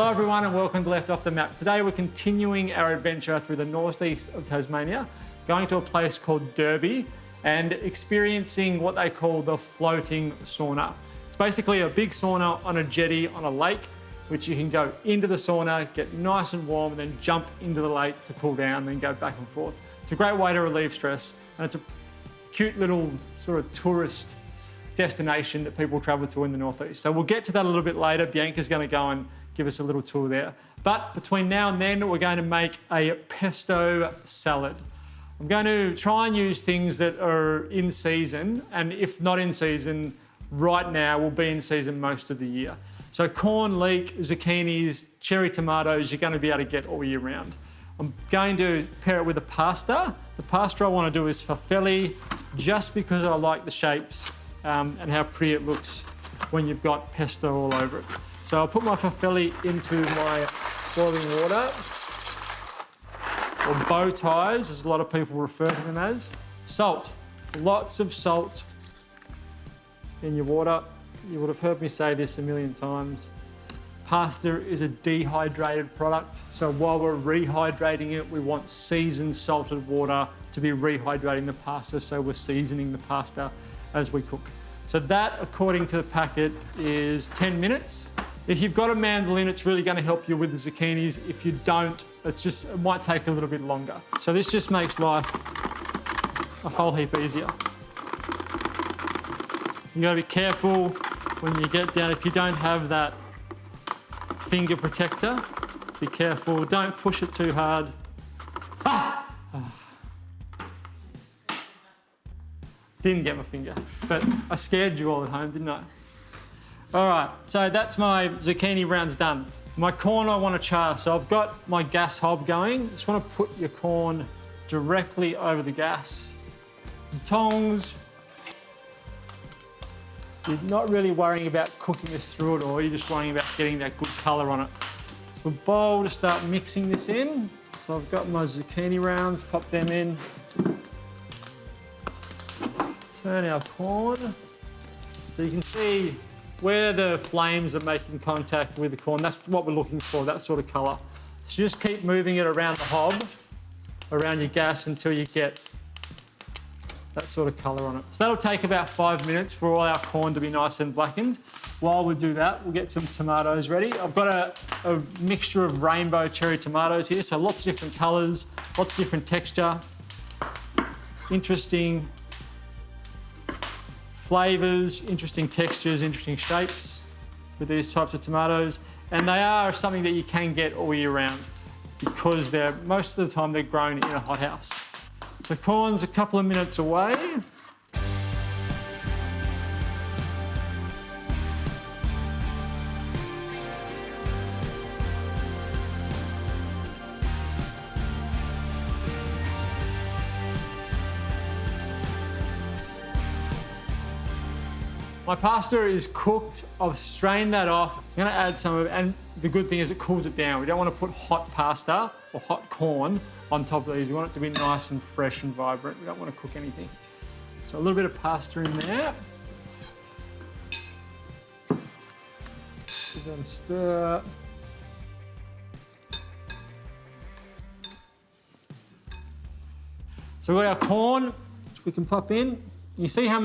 Hello everyone and welcome to Left Off the Map. Today we're continuing our adventure through the northeast of Tasmania, going to a place called Derby and experiencing what they call the floating sauna. It's basically a big sauna on a jetty on a lake, which you can go into the sauna, get nice and warm, and then jump into the lake to cool down, then go back and forth. It's a great way to relieve stress, and it's a cute little sort of tourist destination that people travel to in the northeast. So we'll get to that a little bit later. Bianca's going to go and give us a little tour there. But between now and then, we're going to make a pesto salad. I'm going to try and use things that are in season, and if not in season, right now will be in season most of the year. So corn, leek, zucchinis, cherry tomatoes, you're going to be able to get all year round. I'm going to pair it with a pasta. The pasta I want to do is farfalle, just because I like the shapes and how pretty it looks when you've got pesto all over it. So I'll put my farfalle into my boiling water, or bow ties, as a lot of people refer to them as. Salt, lots of salt in your water. You would have heard me say this a million times. Pasta is a dehydrated product, so while we're rehydrating it, we want seasoned salted water to be rehydrating the pasta, so we're seasoning the pasta as we cook. So that, according to the packet, is 10 minutes. If you've got a mandolin, it's really going to help you with the zucchinis. If you don't, it might take a little bit longer. So this just makes life a whole heap easier. You got to be careful when you get down. If you don't have that finger protector, be careful. Don't push it too hard. Didn't get my finger, but I scared you all at home, didn't I? All right, so that's my zucchini rounds done. My corn I want to char, so I've got my gas hob going. Just want to put your corn directly over the gas. The tongs, you're not really worrying about cooking this through at all, you're just worrying about getting that good colour on it. So a bowl to start mixing this in. So I've got my zucchini rounds, pop them in. Turn our corn. So you can see where the flames are making contact with the corn. That's what we're looking for, that sort of colour. So just keep moving it around the hob, around your gas, until you get that sort of colour on it. So that'll take about 5 minutes for all our corn to be nice and blackened. While we do that, we'll get some tomatoes ready. I've got a mixture of rainbow cherry tomatoes here, so lots of different colours, lots of different texture, interesting flavours, interesting textures, interesting shapes with these types of tomatoes. And they are something that you can get all year round because most of the time they're grown in a hothouse. So corn's a couple of minutes away. My pasta is cooked. I've strained that off. I'm going to add some of it, and the good thing is it cools it down. We don't want to put hot pasta or hot corn on top of these. We want it to be nice and fresh and vibrant. We don't want to cook anything. So a little bit of pasta in there. Give that a stir. So we've got our corn, which we can pop in. You see how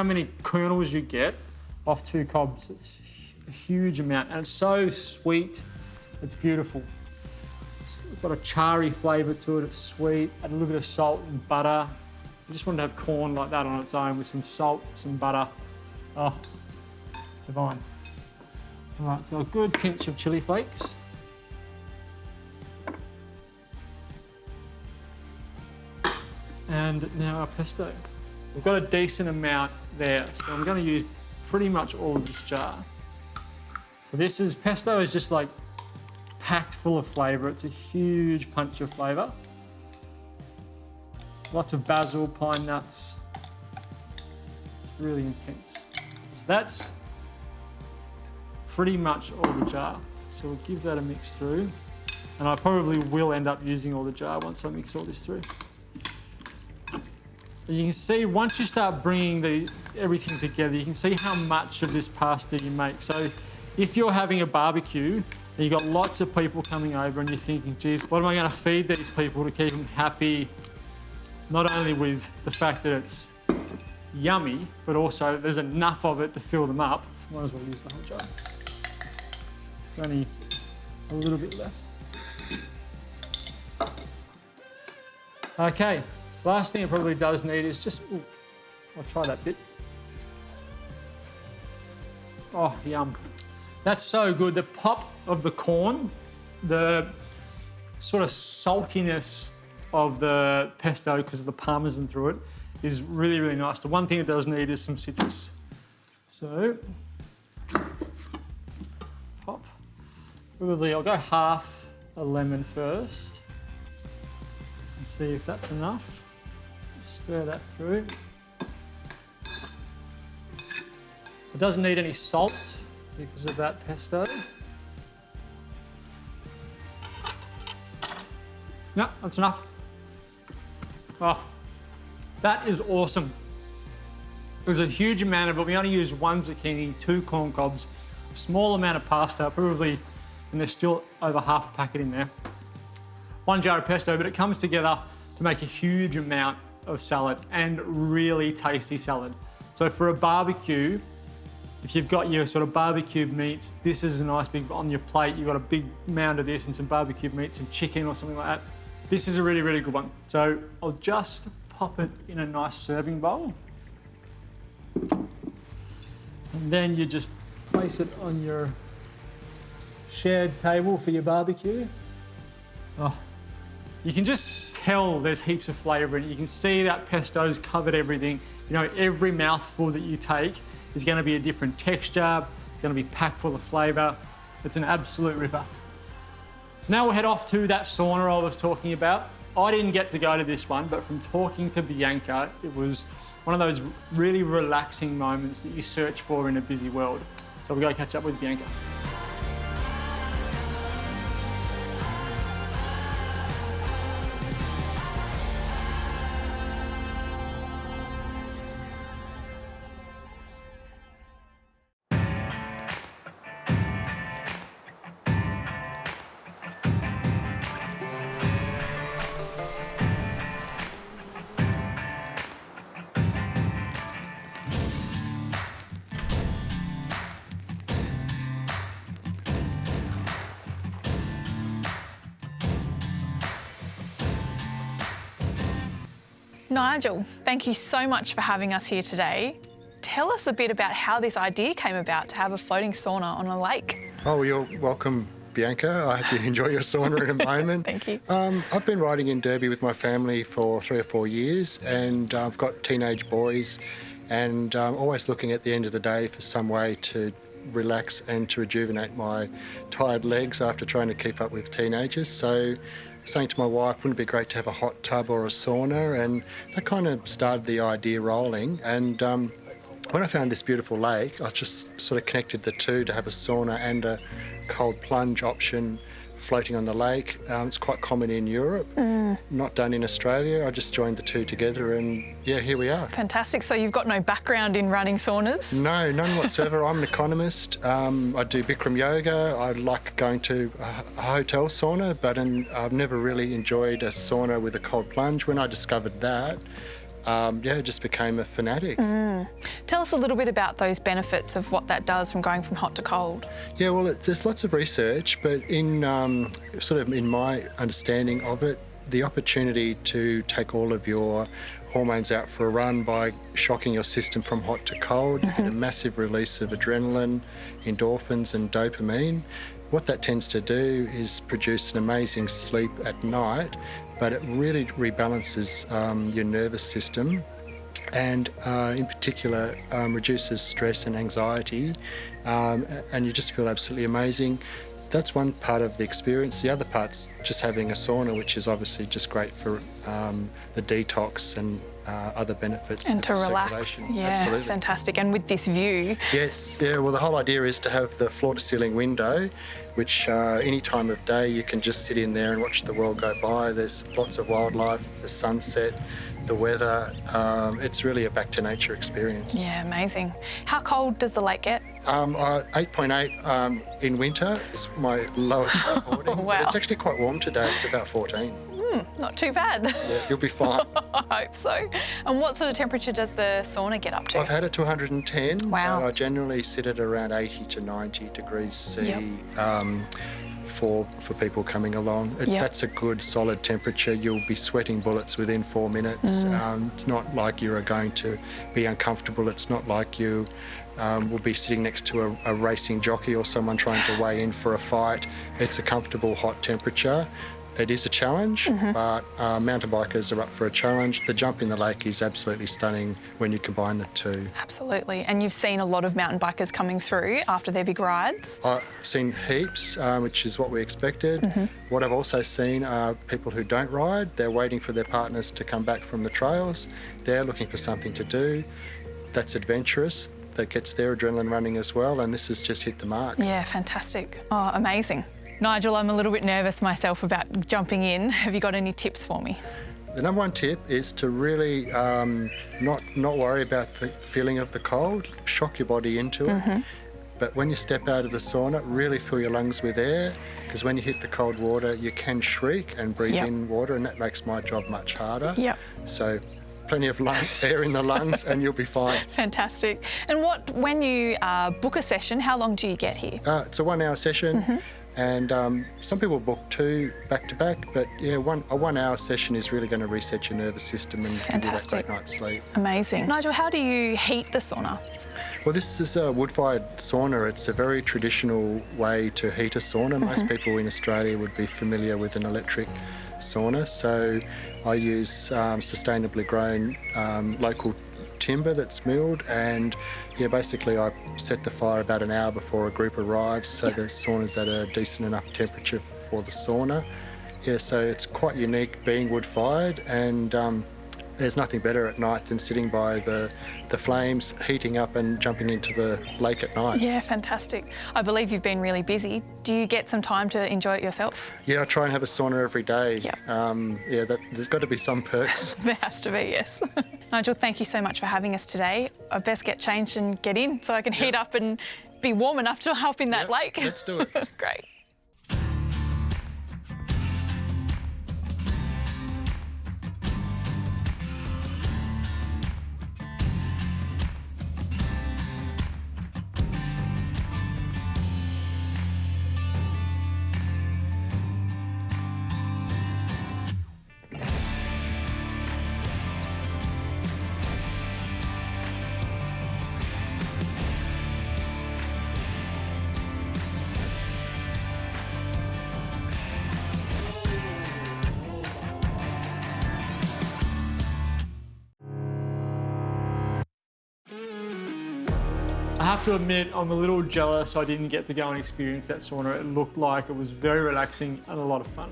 many kernels you get off 2 cobs. It's a huge amount, and it's so sweet. It's beautiful. It's got a charry flavour to it. It's sweet. Add a little bit of salt and butter. I just wanted to have corn like that on its own with some salt, some butter. Oh, divine. All right, so a good pinch of chilli flakes. And now our pesto. We've got a decent amount there, so I'm going to use pretty much all of this jar. So pesto is just like packed full of flavour. It's a huge punch of flavour. Lots of basil, pine nuts. It's really intense. So that's pretty much all the jar. So we'll give that a mix through. And I probably will end up using all the jar once I mix all this through. And you can see once you start bringing everything together, you can see how much of this pasta you make. So if you're having a barbecue, You've got lots of people coming over and you're thinking, geez, what am I going to feed these people to keep them happy? Not only with the fact that it's yummy, but also there's enough of it to fill them up. Might as well use the whole jar. There's only a little bit left. Okay, last thing it probably does need is just, ooh, I'll try that bit. Oh, yum. That's so good. The pop of the corn, the sort of saltiness of the pesto because of the parmesan through it is really, really nice. The one thing it does need is some citrus. So, pop. Probably I'll go half a lemon first and see if that's enough. Stir that through. It doesn't need any salt because of that pesto. No, that's enough. Oh, that is awesome. There's a huge amount of it. We only use 1 zucchini, 2 corn cobs, a small amount of pasta, probably, and there's still over half a packet in there. 1 jar of pesto, but it comes together to make a huge amount of salad and really tasty salad. So for a barbecue, if you've got your sort of barbecued meats, this is a nice big, on your plate, you've got a big mound of this and some barbecued meat, some chicken or something like that. This is a really, really good one. So I'll just pop it in a nice serving bowl. And then you just place it on your shared table for your barbecue. Oh, you can just tell there's heaps of flavour in it. You can see that pesto's covered everything. You know, every mouthful that you take is going to be a different texture. It's going to be packed full of flavour. It's an absolute ripper. So now we'll head off to that sauna I was talking about. I didn't get to go to this one, but from talking to Bianca, it was one of those really relaxing moments that you search for in a busy world. So we'll go catch up with Bianca. Nigel, thank you so much for having us here today. Tell us a bit about how this idea came about to have a floating sauna on a lake. Oh, you're welcome, Bianca. I hope you enjoy your sauna in a moment. Thank you. I've been riding in Derby with my family for 3 or 4 years, and I've got teenage boys, and I'm always looking at the end of the day for some way to relax and to rejuvenate my tired legs after trying to keep up with teenagers. So saying to my wife, wouldn't it be great to have a hot tub or a sauna? And that kind of started the idea rolling. And when I found this beautiful lake, I just sort of connected the two to have a sauna and a cold plunge option floating on the lake. It's quite common in Europe, not done in Australia. I just joined the two together and yeah, here we are. Fantastic. So you've got no background in running saunas? No, none whatsoever. I'm an economist. I do Bikram yoga. I like going to a hotel sauna, but I've never really enjoyed a sauna with a cold plunge. When I discovered that, I just became a fanatic. Tell us a little bit about those benefits of what that does from going from hot to cold. Yeah, well, there's lots of research, but in my understanding of it, the opportunity to take all of your hormones out for a run by shocking your system from hot to cold, you get a massive release of adrenaline, endorphins and dopamine. What that tends to do is produce an amazing sleep at night, but it really rebalances your nervous system and in particular reduces stress and anxiety, and you just feel absolutely amazing. That's one part of the experience. The other part's just having a sauna, which is obviously just great for the detox and other benefits. And to relax. Yeah, absolutely. Fantastic. And with this view. Yes, yeah, well the whole idea is to have the floor to ceiling window, which any time of day you can just sit in there and watch the world go by. There's lots of wildlife, the sunset, the weather. It's really a back to nature experience. Yeah, amazing. How cold does the lake get? 8.8 in winter is my lowest recording. Wow. It's actually quite warm today. It's about 14. Not too bad. Yeah, you'll be fine. I hope so. And what sort of temperature does the sauna get up to? I've had it to 110. Wow. I generally sit at around 80 to 90 degrees C. Yep. For people coming along. Yep. That's a good solid temperature. You'll be sweating bullets within 4 minutes. It's not like you are going to be uncomfortable. It's not like you will be sitting next to a racing jockey or someone trying to weigh in for a fight. It's a comfortable hot temperature. It is a challenge, but mountain bikers are up for a challenge. The jump in the lake is absolutely stunning when you combine the two. Absolutely. And you've seen a lot of mountain bikers coming through after their big rides? I've seen heaps, which is what we expected. What I've also seen are people who don't ride. They're waiting for their partners to come back from the trails. They're looking for something to do. That's adventurous. That gets their adrenaline running as well, and this has just hit the mark. Yeah, fantastic. Oh, amazing. Nigel, I'm a little bit nervous myself about jumping in. Have you got any tips for me? The number one tip is to really not worry about the feeling of the cold. Shock your body into it. But when you step out of the sauna, really fill your lungs with air, because when you hit the cold water, you can shriek and breathe in water, and that makes my job much harder. So plenty of air in the lungs and you'll be fine. Fantastic. And when you book a session, how long do you get here? It's a 1 hour session. And some people book 2 back to back, but yeah, a 1 hour session is really going to reset your nervous system and give you that great night's sleep. Amazing. Nigel, how do you heat the sauna? Well, this is a wood-fired sauna. It's a very traditional way to heat a sauna. Most people in Australia would be familiar with an electric sauna. So I use sustainably grown local timber that's milled, and basically I set the fire about an hour before a group arrives, so the sauna's at a decent enough temperature for the sauna. So it's quite unique being wood-fired, and there's nothing better at night than sitting by the flames, heating up and jumping into the lake at night. Yeah, fantastic. I believe you've been really busy. Do you get some time to enjoy it yourself? Yeah, I try and have a sauna every day. There's got to be some perks. There has to be, yes. Nigel, thank you so much for having us today. I best get changed and get in so I can heat up and be warm enough to hop in that lake. Let's do it. Great. I have to admit, I'm a little jealous I didn't get to go and experience that sauna. It looked like it was very relaxing and a lot of fun.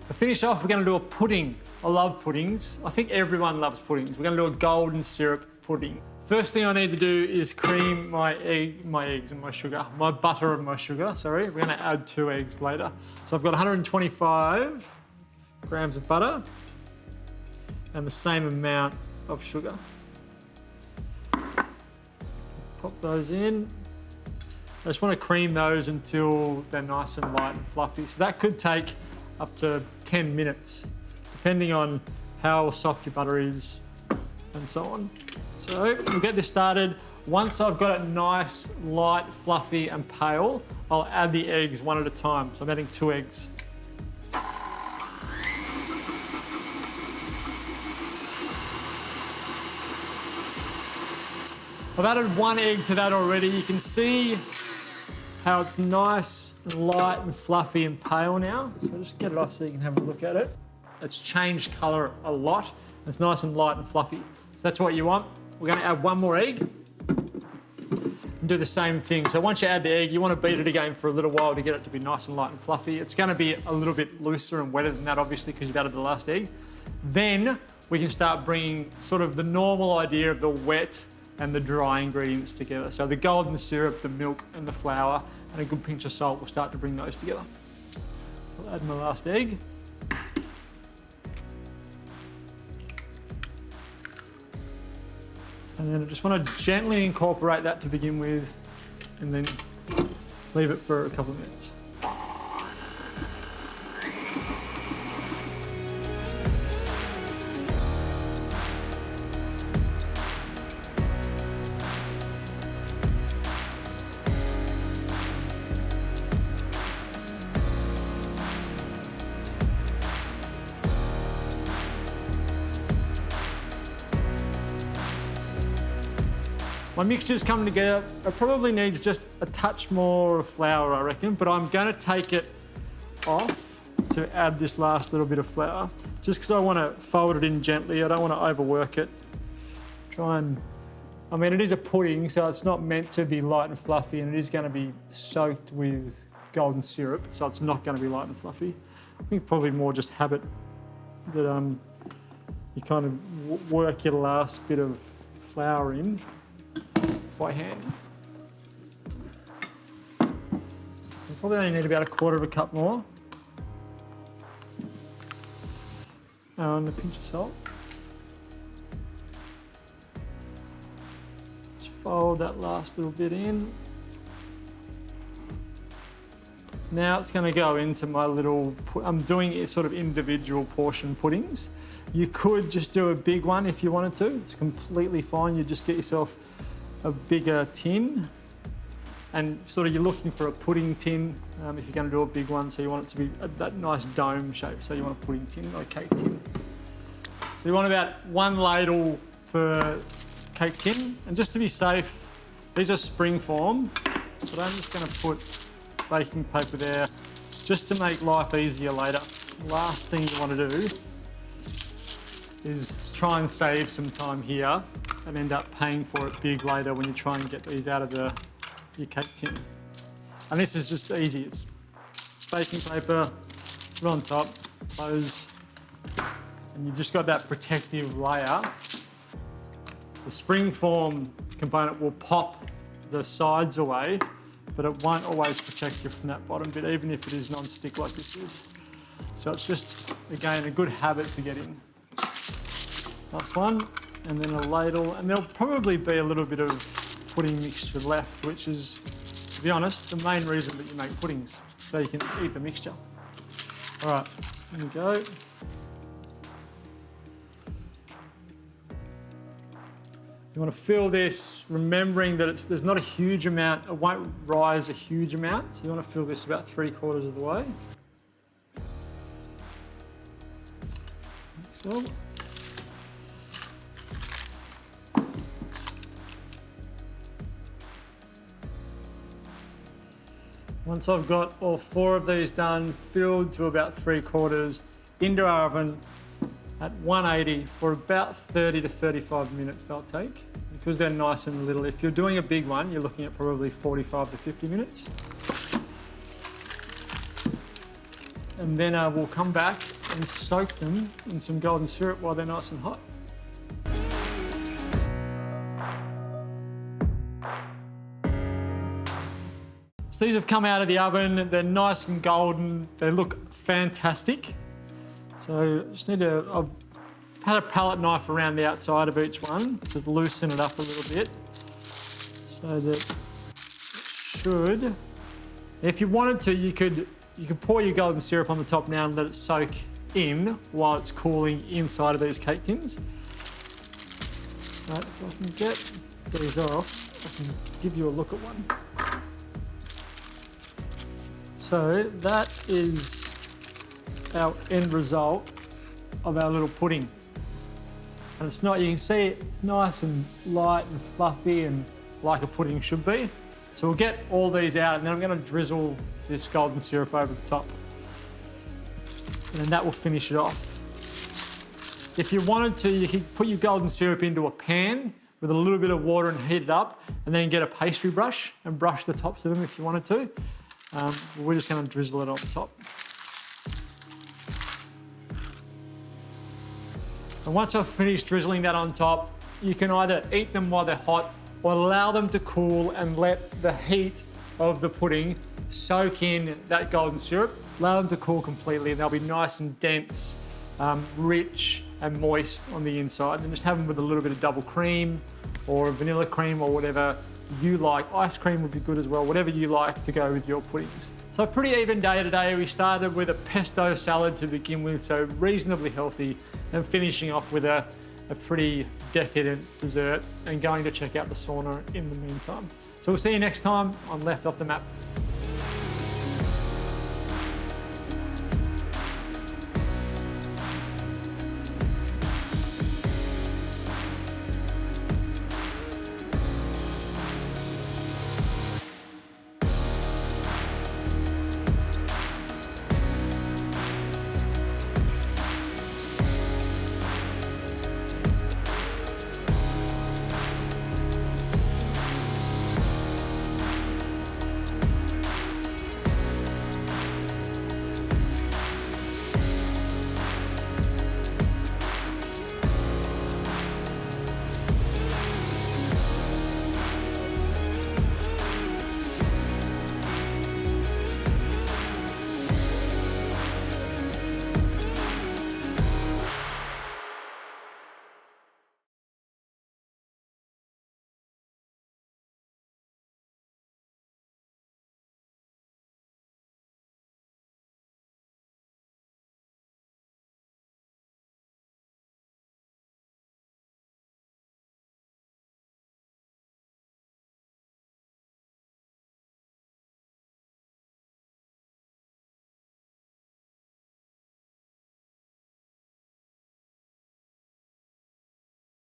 To finish off, we're going to do a pudding. I love puddings. I think everyone loves puddings. We're going to do a golden syrup pudding. First thing I need to do is cream my eggs and my sugar, my butter and my sugar, sorry. We're going to add 2 eggs later. So I've got 125 grams of butter and the same amount of sugar. Pop those in. I just want to cream those until they're nice and light and fluffy. So that could take up to 10 minutes, depending on how soft your butter is and so on. So we'll get this started. Once I've got it nice, light, fluffy and pale, I'll add the eggs one at a time. So I'm adding 2 eggs. I've added 1 egg to that already. You can see how it's nice and light and fluffy and pale now. So just get it off so you can have a look at it. It's changed colour a lot. It's nice and light and fluffy. So that's what you want. We're going to add 1 more egg and do the same thing. So once you add the egg, you want to beat it again for a little while to get it to be nice and light and fluffy. It's going to be a little bit looser and wetter than that, obviously, because you've added the last egg. Then we can start bringing sort of the normal idea of the wet and the dry ingredients together. So the golden syrup, the milk and the flour and a good pinch of salt will start to bring those together. So I'll add my last egg. And then I just want to gently incorporate that to begin with, and then leave it for a couple of minutes. My mixture's coming together. It probably needs just a touch more of flour, I reckon, but I'm going to take it off to add this last little bit of flour, just because I want to fold it in gently. I don't want to overwork it. I mean, it is a pudding, so it's not meant to be light and fluffy, and it is going to be soaked with golden syrup, so it's not going to be light and fluffy. I think probably more just habit that you kind of work your last bit of flour in by hand. You probably only need about 1/4 cup more. And a pinch of salt. Just fold that last little bit in. Now it's going to go into my little, I'm doing sort of individual portion puddings. You could just do a big one if you wanted to. It's completely fine. You just get yourself a bigger tin, and sort of you're looking for a pudding tin if you're going to do a big one, so you want it to be that nice dome shape, so you want a pudding tin, not a cake tin. So you want about 1 ladle per cake tin, and just to be safe, these are spring form, but I'm just going to put baking paper there just to make life easier later. The last thing you want to do is try and save some time here and end up paying for it big later when you try and get these out of your cake tin. And this is just easy. It's baking paper, put on top, close, and you've just got that protective layer. The springform component will pop the sides away, but it won't always protect you from that bottom bit, even if it is non-stick like this is. So it's just, again, a good habit to get in. Last one, and then a ladle, and there'll probably be a little bit of pudding mixture left, which is, to be honest, the main reason that you make puddings, so you can eat the mixture. All right, here we go. You want to fill this, remembering that there's not a huge amount, it won't rise a huge amount, so you want to fill this about 3/4 of the way. So. Once I've got all 4 of these done, filled to about 3/4, into our oven at 180 for about 30 to 35 minutes they'll take, because they're nice and little. If you're doing a big one, you're looking at probably 45 to 50 minutes. And then we'll come back and soak them in some golden syrup while they're nice and hot. So these have come out of the oven, they're nice and golden, they look fantastic. So just need to, I've had a palette knife around the outside of each one to loosen it up a little bit, so that it should, if you wanted to, you could pour your golden syrup on the top now and let it soak in while it's cooling inside of these cake tins. Right, if I can get these off, I can give you a look at one. So that is our end result of our little pudding. And it's not, you can see it's nice and light and fluffy and like a pudding should be. So we'll get all these out, and then I'm going to drizzle this golden syrup over the top. And then that will finish it off. If you wanted to, you could put your golden syrup into a pan with a little bit of water and heat it up, and then get a pastry brush and brush the tops of them if you wanted to. We're just going to drizzle it on top. And once I've finished drizzling that on top, you can either eat them while they're hot or allow them to cool and let the heat of the pudding soak in that golden syrup. Allow them to cool completely, and they'll be nice and dense, rich and moist on the inside. And just have them with a little bit of double cream or vanilla cream or whatever you like. Ice cream would be good as well, whatever you like to go with your puddings. So a pretty even day today. We started with a pesto salad to begin with, so reasonably healthy, and finishing off with a pretty decadent dessert, and going to check out the sauna in the meantime. So we'll see you next time on Left Off the Map.